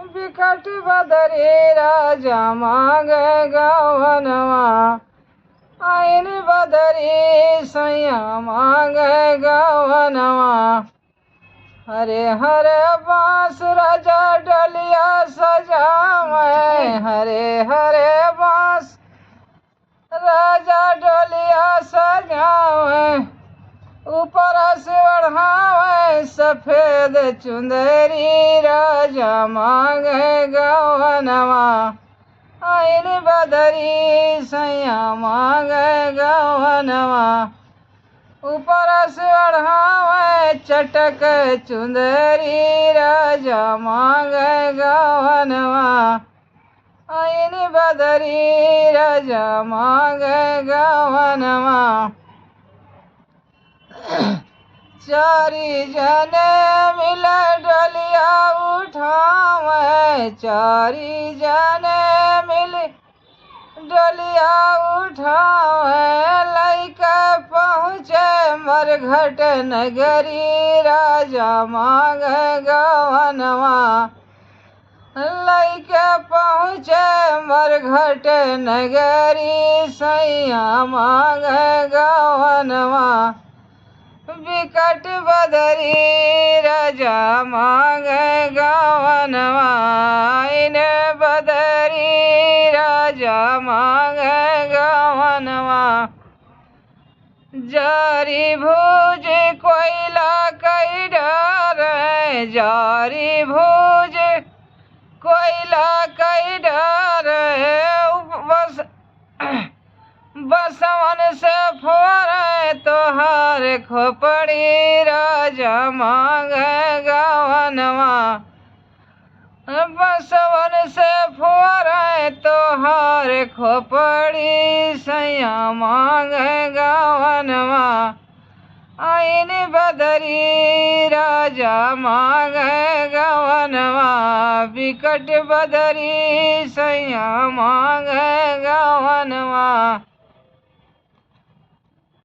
बिकट बदरी राजा मांगे गवनवा, आइन बदरी सैया मांगे गवनवा। हरे हरे बांस राजा डलिया सजावे, हरे हरे बांस राजा डलिया सजावे। ऊपर से ओढ़ावे सफेद चुंदरी राजा मांगे गवनवा, आइन बदरी सैया मांगे गवनवा। ऊपर से ओढ़ावे चटक चुंदरी राजा मांगे गवनवा, आइन बदरी राजा मांगे गवनवा। चारी जने मिले डलिया उठावे, चारी जने मिले डलिया उठावे। लइका पहुँचे मरघट नगरी राजा मांगे गवनवा, लइका पहुँचे मरघट नगरी सैया मांगे गवनवा। बिकट बदरी राजा मांगे गवनवा, आइन बदरी राजा मांगे गवनवा। जारी भूज कोयला कई डर, जारी भूज कोयला कई डर। बसवन से फोरे तोहार खोपड़ी राजा मांगे गवनवा, बसवन से फोरे तोहार खोपड़ी सैया मांगे गवनवा, आइन बदरी राजा मांगे गवनवा। बिकट बदरी सैया मांगे गवनवा।